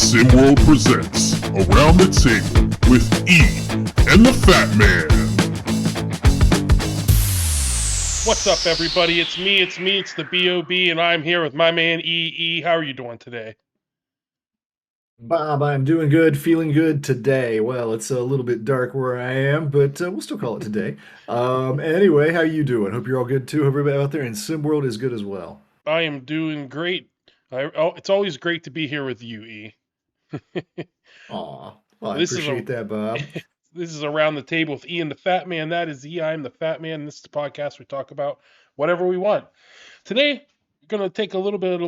SimWorld presents Around the Table with E and the Fat Man. What's up, everybody? It's the B.O.B., and I'm here with my man E. How are you doing today? Bob, I'm doing good, feeling good today. Well, it's a little bit dark where I am, but we'll still call it today. Anyway, how you doing? Hope you're all good too. Hope everybody out there in SimWorld is good as well. I am doing great. It's always great to be here with you, E. Aw, well, I This is appreciate that, Bob. this is Around the Table with Ian the Fat Man. That is E. I'm the Fat Man. This is the podcast we talk about whatever we want. Today, we're going to take a little bit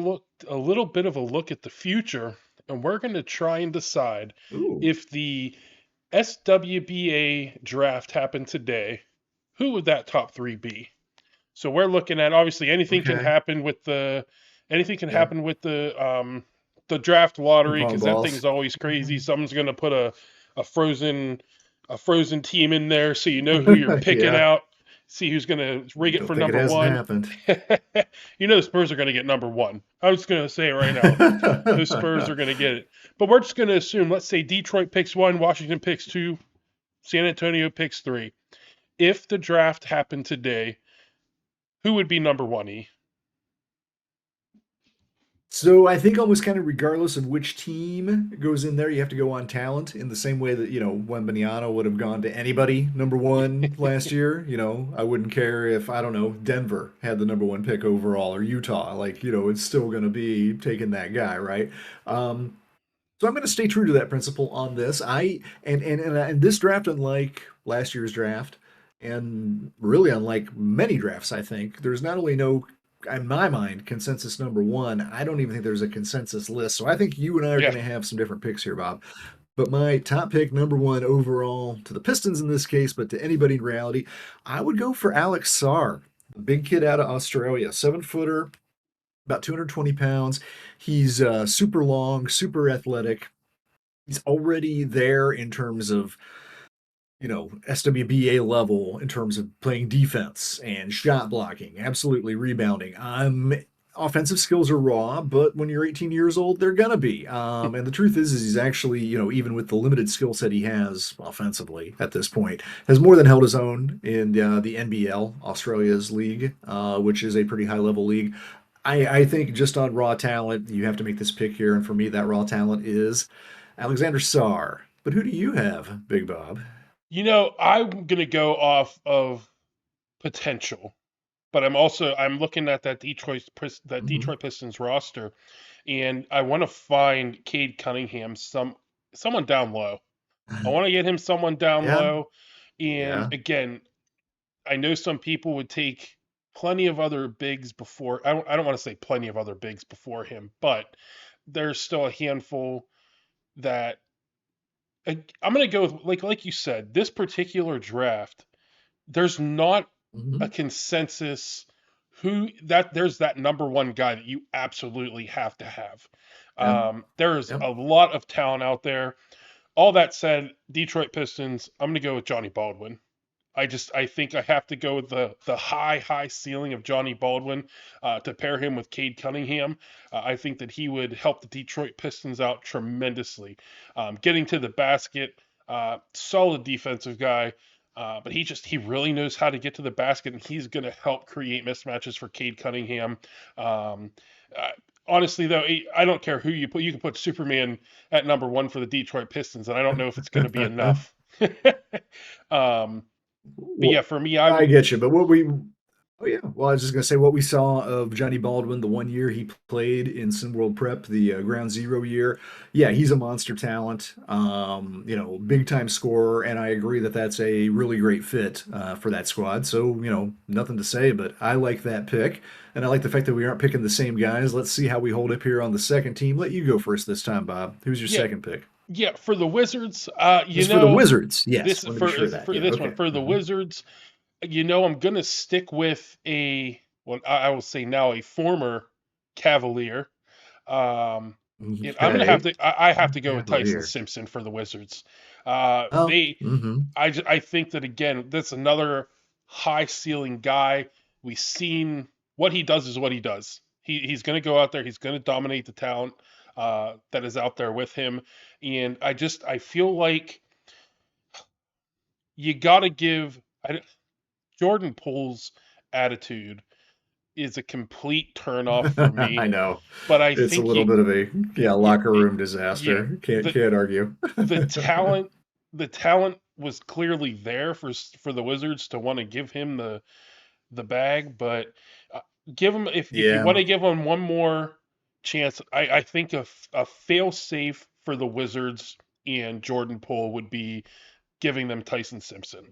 of a look at the future, and we're going to try and decide Ooh, if the SWBA draft happened today, who would that top three be? So we're looking at, obviously, anything can okay. happen with the Yeah, draft ping lottery, pong because that thing's balls. always crazy. Someone's going to put a frozen a frozen team in there, so you know who you're picking Yeah, out. See who's going to rig it don't for think it number hasn't one. happened. You know the Spurs are going to get number one. I was going to say it right now. Those Spurs are going to get it. But we're just going to assume, let's say Detroit picks one, Washington picks two, San Antonio picks three. If the draft happened today, who would be number one, E? So I think almost kind of regardless of which team goes in there, you have to go on talent in the same way that, Wembanyama would have gone to anybody number one last year. I wouldn't care if, I don't know, Denver had the number one pick overall or Utah. Like, it's still going to be taking that guy, right? So I'm going to stay true to that principle on this. And this draft, unlike last year's draft, and really unlike many drafts, I think there's not only no, in my mind, consensus number one. I don't even think there's a consensus list. So I think you and I are Yeah. going to have some different picks here, Bob. But my top pick, number one overall, to the Pistons in this case, but to anybody in reality, I would go for Alex Sarr, the big kid out of Australia, 7-footer, about 220 pounds. He's super long, super athletic. He's already there in terms of, SWBA level in terms of playing defense and shot blocking, absolutely rebounding. Offensive skills are raw, but when you're 18 years old, they're gonna be. And the truth is he's actually, even with the limited skill set he has offensively at this point, has more than held his own in the NBL, Australia's league, which is a pretty high level league. I think just on raw talent, you have to make this pick here, and for me, that raw talent is Alexander Sarr. But who do you have, Big Bob? I'm going to go off of potential, but I'm looking at that Hmm. Detroit Pistons roster, and I want to find Cade Cunningham someone down low. I want to get him someone down Yeah, low, and yeah. again, I know some people would take plenty of other bigs before. I don't want to say plenty of other bigs before him, but there's still a handful that I'm going to go with, like you said, this particular draft. There's not a Hmm. consensus there's that number one guy that you absolutely have to have. Yeah, There's yeah. a lot of talent out there. All that said, Detroit Pistons, I'm going to go with Johnny Baldwin. I think I have to go with the high ceiling of Johnny Baldwin to pair him with Cade Cunningham. I think that he would help the Detroit Pistons out tremendously. Getting to the basket, solid defensive guy, but he really knows how to get to the basket, and he's going to help create mismatches for Cade Cunningham. Um, uh, Honestly, though, I don't care who you put. You can put Superman at number one for the Detroit Pistons, and I don't know if it's going to be enough. um, but yeah, Well, for me, I get you, but oh yeah, well, I was just gonna say what we saw of Johnny Baldwin the one year he played in SimWorld Prep, the Ground Zero year. Yeah, he's a monster talent, big time scorer, and I agree that that's a really great fit for that squad. So, nothing to say, but I like that pick, and I like the fact that we aren't picking the same guys. Let's see how we hold up here on the second team. Let you go first this time, Bob. Who's your yeah, second pick? yeah, for the Wizards, This is for the Wizards. Yes, this want to be for sure of that. for Yeah, this one okay. for the Wizards, I'm gonna stick with I will say now a former Cavalier. Um, and I'm gonna have Okay. to I have to go with Tyson Cavalier. Simpson for the Wizards. Oh, They mm-hmm. I think that, again, that's another high ceiling guy. We've seen what he does is what he does. He's going to go out there. He's going to dominate the talent. that is out there with him. And I feel like you got to give Jordan Poole's attitude is a complete turnoff for I me. know. But I It's a think little bit of a y- locker y- room yeah, disaster. the Can't argue. the talent the talent was clearly there for the Wizards to want to give him the bag, but uh, give him if you Yeah. want to give him one more chance, I think a fail safe for the Wizards and Jordan Poole would be giving them Tyson Simpson.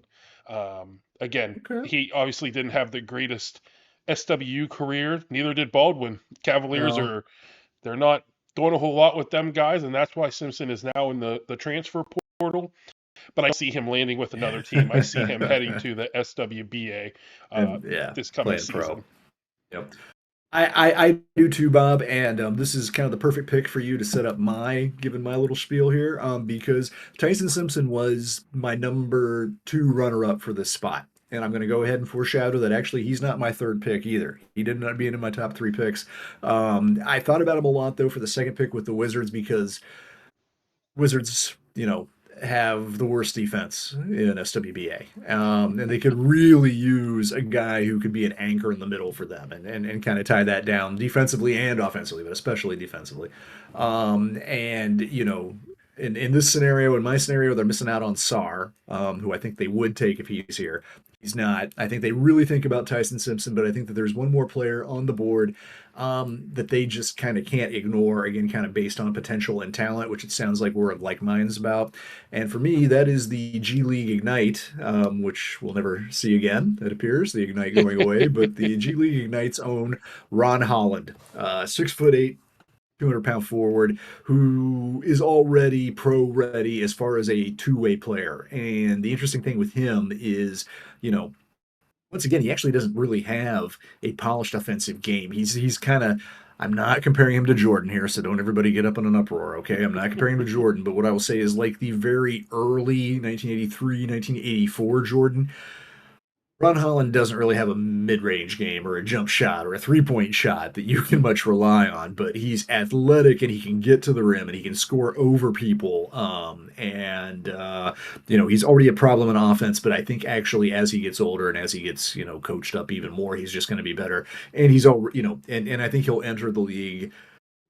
Again, Okay. he obviously didn't have the greatest SWU career. Neither did Baldwin. Cavaliers Well, are they're not doing a whole lot with them guys, and that's why Simpson is now in the transfer portal. But I see him landing with another team. I see him heading to the SWBA and yeah, this coming playing pro. season. Yep. I do too, Bob, and this is kind of the perfect pick for you to set up given my little spiel here, because Tyson Simpson was my number 2 runner-up for this spot. And I'm going to go ahead and foreshadow that actually he's not my third pick either. He did not be in my top 3 picks. I thought about him a lot, though, for the second pick with the Wizards because Wizards, have the worst defense in SWBA. And they could really use a guy who could be an anchor in the middle for them and kind of tie that down defensively and offensively, but especially defensively. And, in this scenario, in my scenario, they're missing out on Sar, who I think they would take if he's here. He's not. I think they really think about Tyson Simpson, but I think that there's one more player on the board that they just kind of can't ignore, again, kind of based on potential and talent, which it sounds like we're of like minds about. And for me, that is the G League Ignite, which we'll never see again, it appears, the Ignite going away, but the G League Ignite's own Ron Holland, 6'8", 200-pound forward who is already pro ready as far as a two-way player. And the interesting thing with him is, once again, he actually doesn't really have a polished offensive game. He's kind of I'm not comparing him to Jordan here, so don't everybody get up in an uproar, okay? I'm not comparing him to Jordan, but what I will say is like the very early 1983, 1984 Jordan, Ron Holland doesn't really have a mid-range game or a jump shot or a three-point shot that you can much rely on, but he's athletic and he can get to the rim and he can score over people. He's already a problem in offense, but I think actually as he gets older and as he gets, coached up even more, he's just going to be better. And he's all, and I think he'll enter the league.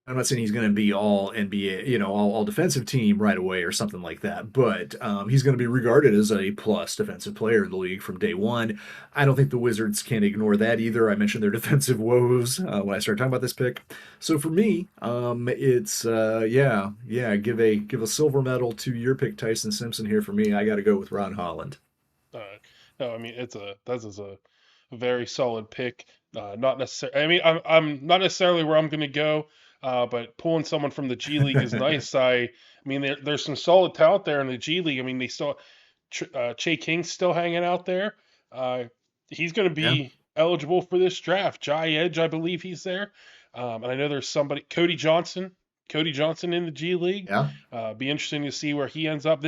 I'm not saying he's going to be all NBA, all defensive team right away or something like that, but he's going to be regarded as a plus defensive player in the league from day one. I don't think the Wizards can ignore that either. I mentioned their defensive woes when I started talking about this pick. So for me, it's give a silver medal to your pick, Tyson Simpson. Here for me, I got to go with Ron Holland. No, I mean this is a very solid pick. Not necessarily. I mean, I'm not necessarily where I'm going to go. But pulling someone from the G League is nice. I mean, there's some solid talent there in the G League. I mean, they still Che King's still hanging out there. He's going to Yeah, be eligible for this draft. Jai Edge, I believe he's there. And I know there's Cody Johnson. Cody Johnson in the G League. yeah, Be interesting to see where he ends up.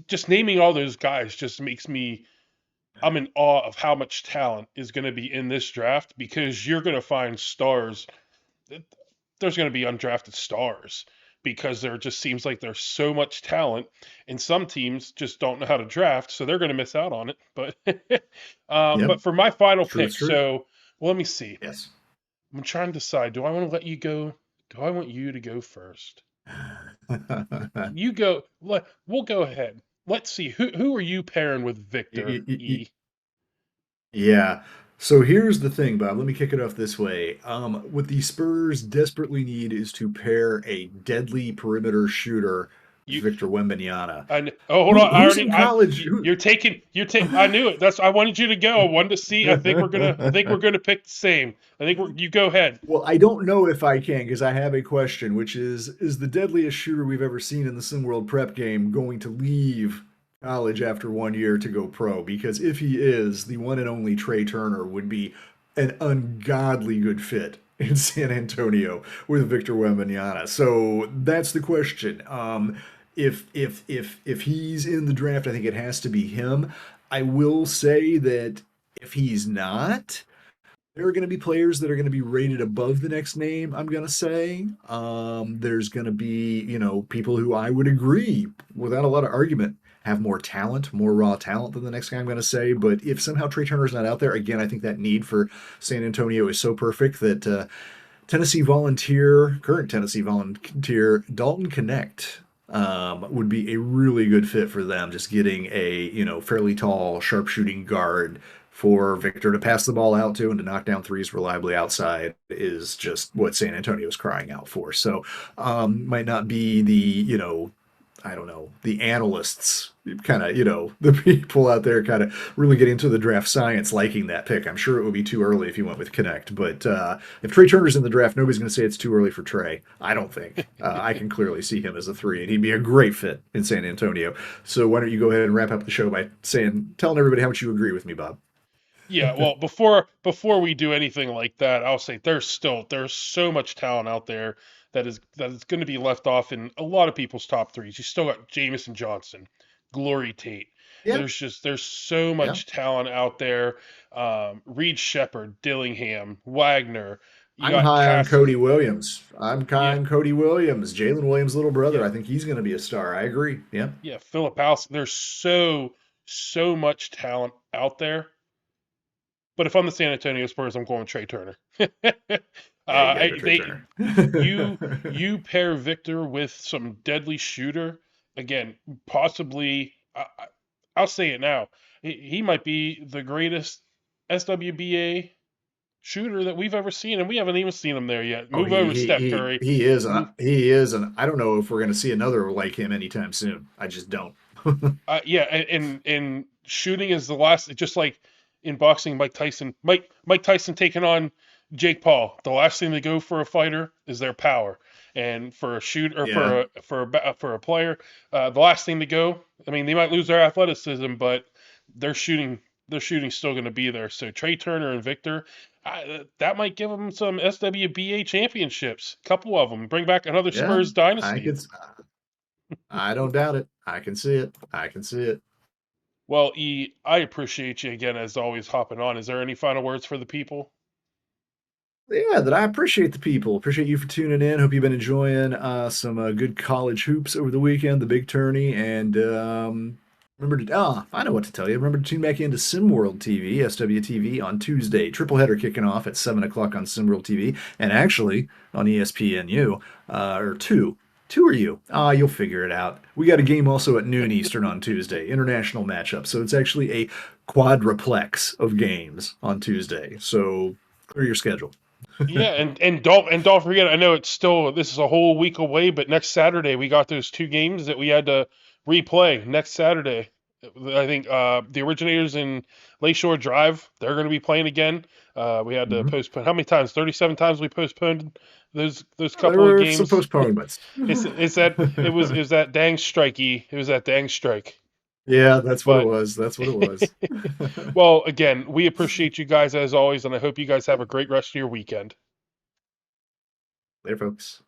Just naming all those guys just makes me. I'm in awe of how much talent is going to be in this draft because you're going to find stars there's going to be undrafted stars because there just seems like there's so much talent, and some teams just don't know how to draft, so they're going to miss out on it. But yep. but for my final True, pick, it's true. let me see. Yes. I'm trying to decide. Do I want to let you go? Do I want you to go first? You go. We'll go ahead. Let's see. Who are you pairing with Victor E? Yeah. So here's the thing, Bob. Let me kick it off this way. What the Spurs desperately need is to pair a deadly perimeter shooter with You Victor Wembanyama. Oh, hold on. Who's in college? You're taking. I knew it. I wanted you to go. I wanted to see. I think we're gonna pick the same. You go ahead. Well, I don't know if I can because I have a question, which is the deadliest shooter we've ever seen in the SimWorld prep game going to leave college after 1 year to go pro? Because if he is, the one and only Trey Turner would be an ungodly good fit in San Antonio with Victor Wembanyama. So that's the question. If he's in the draft, I think it has to be him. I will say that if he's not, There are going to be players that are going to be rated above the next name, I'm going to say. There's going to be, people who I would agree, without a lot of argument, have more talent, more raw talent than the next guy I'm going to say. But if somehow Trey Turner's not out there, again, I think that need for San Antonio is so perfect that current Tennessee Volunteer, Dalton Connect would be a really good fit for them. Just getting a, fairly tall, sharpshooting guard for Victor to pass the ball out to and to knock down threes reliably outside is just what San Antonio is crying out for. So, might not be the, I don't know, the analysts kind of, the people out there kind of really get into the draft science liking that pick. I'm sure it would be too early if you went with Connect, but if Trey Turner's in the draft, nobody's going to say it's too early for Trey. I don't think. I can clearly see him as a 3, and he'd be a great fit in San Antonio. So why don't you go ahead and wrap up the show by telling everybody how much you agree with me, Bob? Yeah, well, before we do anything like that, I'll say there's so much talent out there that is going to be left off in a lot of people's top threes. You still got Jamison Johnson, Glory Tate. Yeah, There's so yeah. much talent out there. Reed Shepard, Dillingham, Wagner. You I'm got high on Cass. Cody Williams. I'm high Yeah, on Cody Williams, Jalen Williams' little brother. yeah, I think he's going to be a star. I agree. Yeah. yeah. Philip House. There's so much talent out there. But if I'm the San Antonio Spurs, I'm going Trey Turner. Yeah, you got to go Trey They Turner. you pair Victor with some deadly shooter again, possibly. I'll say it now. He might be the greatest SWBA shooter that we've ever seen, and we haven't even seen him there yet. Oh, Move over, Steph Curry. he is, Move, and I don't know if we're going to see another like him anytime soon. I just don't. yeah, and shooting is the last. Just like in boxing, Mike Tyson taking on Jake Paul. The last thing to go for a fighter is their power, and for a shoot or Yeah, for a player, the last thing to go. I mean, they might lose their athleticism, but their shooting their shooting's still going to be there. So Trey Turner and Victor, that might give them some SWBA championships. A couple of them. Bring back another yeah. Spurs I dynasty. can. I don't doubt it. I can see it. I can see it. Well, E, I appreciate you again as always hopping on. Is there any final words for the people? Yeah, that I appreciate the people. Appreciate you for tuning in. Hope you've been enjoying some good college hoops over the weekend, the big tourney, and remember to I know what to tell you. Remember to tune back into SimWorld TV, SWTV, on Tuesday. Triple header kicking off at 7 o'clock on SimWorld TV, and actually on ESPNU or two. Two or you? You'll figure it out. We got a game also at noon Eastern on Tuesday, international matchup. So it's actually a quadruplex of games on Tuesday. So clear your schedule. Yeah, and don't forget. I know this is a whole week away, but next Saturday we got those two games that we had to replay. Next Saturday, I think the Originators in Lakeshore Drive, they're going to be playing again. We had to Mhm. postpone. How many times? 37 times we postponed those There couple of were some games. postponements. It was that dang strikey. It was that dang strike. Yeah, that's what it But was. That's what it was. well, again, we appreciate you guys as always, and I hope you guys have a great rest of your weekend. There, folks.